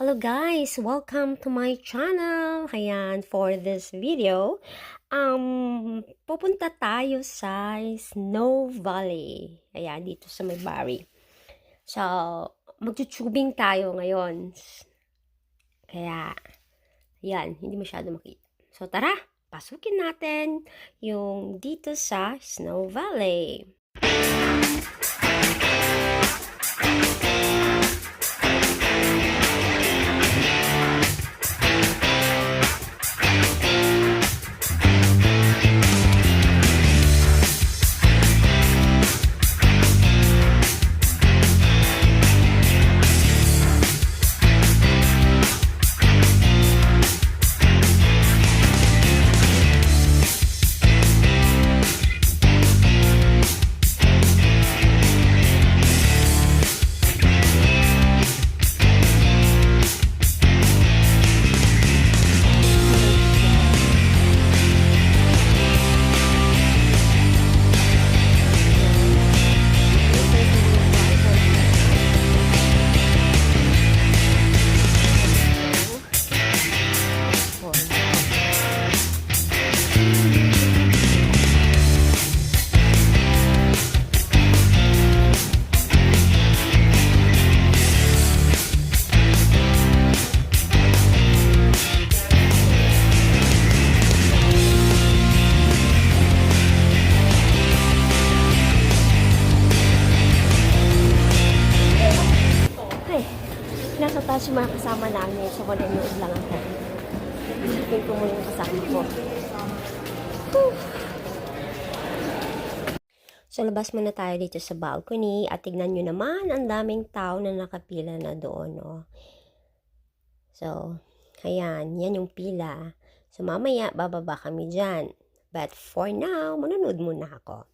Hello guys! Welcome to my channel! Ayan, for this video, pupunta tayo sa Snow Valley. Ayan, dito sa Maybury. So, magtutubing tayo ngayon. Kaya, ayan, hindi masyado makita. So, tara! Pasukin natin yung dito sa Snow Valley. Nasa taas yung mga kasama namin, so wala nood lang ako. Isipin ko mo yung kasama ko. So, labas muna tayo dito sa balcony at tignan nyo naman, ang daming tao na nakapila na doon, no? So, ayan, yan yung pila. So, mamaya, bababa kami dyan. But for now, manonood muna ako.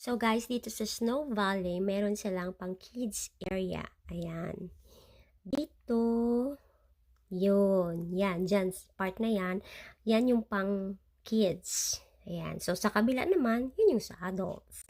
So guys, dito sa Snow Valley, meron silang pang kids area. Ayan. Dito, yun. Yan, dyan, part na yan. Yan yung pang kids. Ayan. So sa kabila naman, yun yung sa adults.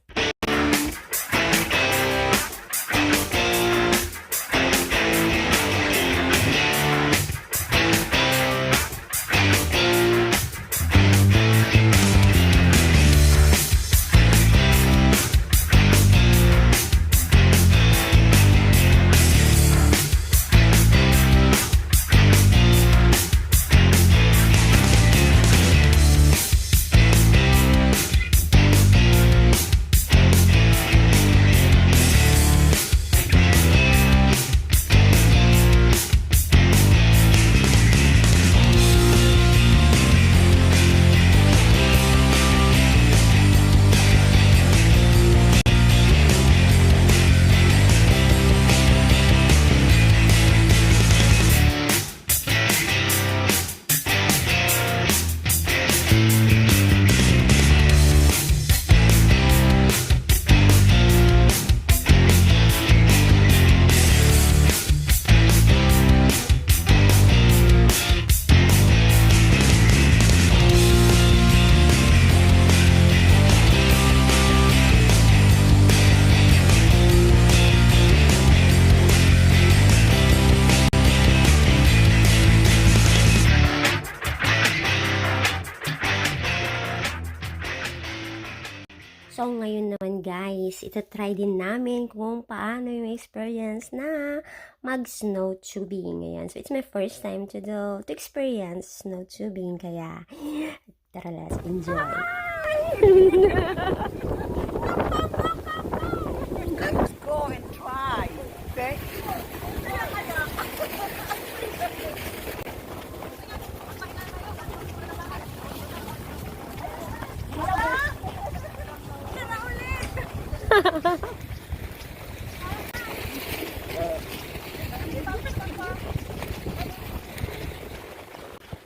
guys, itatry din namin kung paano yung experience na mag-snow tubing. Ayan. So, it's my first time to experience snow tubing. Kaya, tara, let's enjoy. Let's go and try. Okay?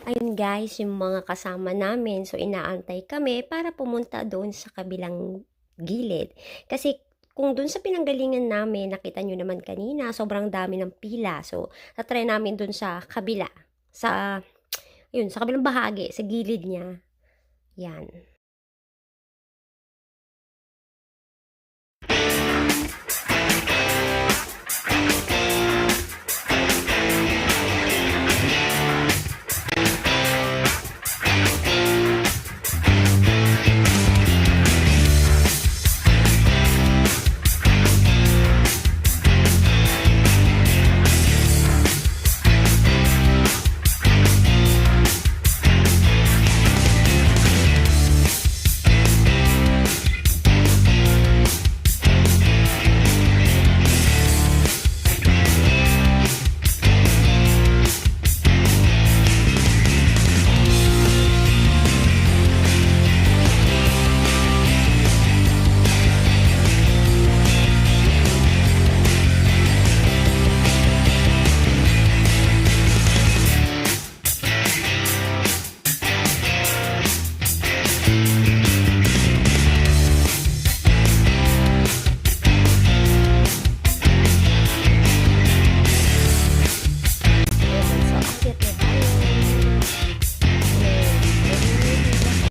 Ayun guys, yung mga kasama namin. So, inaantay kami para pumunta doon sa kabilang gilid. Kasi, kung doon sa pinanggalingan namin, nakita nyo naman kanina, sobrang dami ng pila. So, tatry namin doon sa kabila. Sa kabilang bahagi, sa gilid niya. Yan.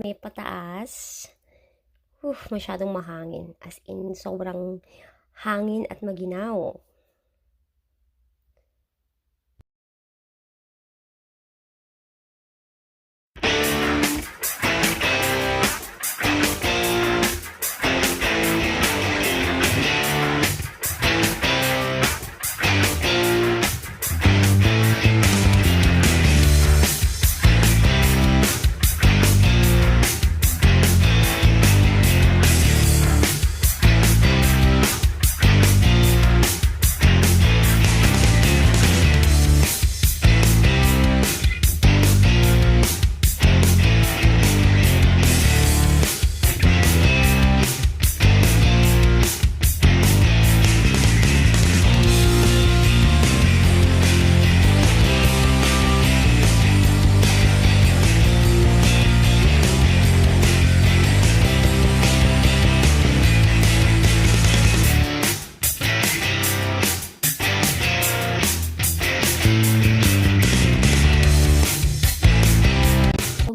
May pataas. Masyadong mahangin. As in, sobrang hangin at maginaw.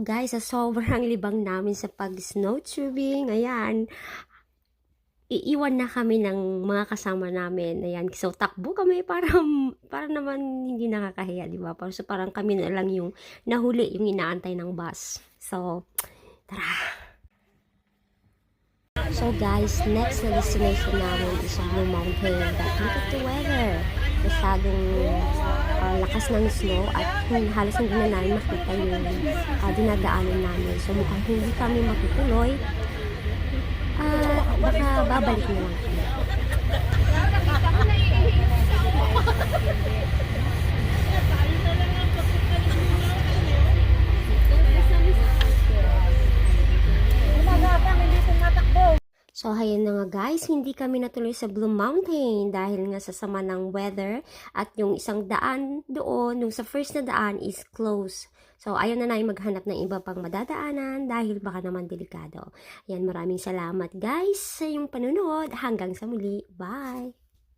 Guys, sa sobrang libang namin sa pag-snow tubing, ayan, iiwan na kami ng mga kasama namin. Ayan, so takbo kami para naman hindi nakakahiya, di ba? So parang kami na lang yung nahuli, yung inaantay ng bus. So, tara! So guys, next na destination namin is Blue Mountain. But look at the weather. Masyadong lakas ng snow at halos hindi na namin makita yung dinadaanan namin. So mukhang hindi kami matutuloy. Baka babalik na lang kami. So, ayun na nga guys, hindi kami natuloy sa Blue Mountain dahil nga sa sama ng weather at yung isang daan doon, yung sa first na daan is closed. So, ayaw na namin maghanap ng iba pang madadaanan dahil baka naman delikado. Ayan, maraming salamat guys sa iyong panunod. Hanggang sa muli. Bye!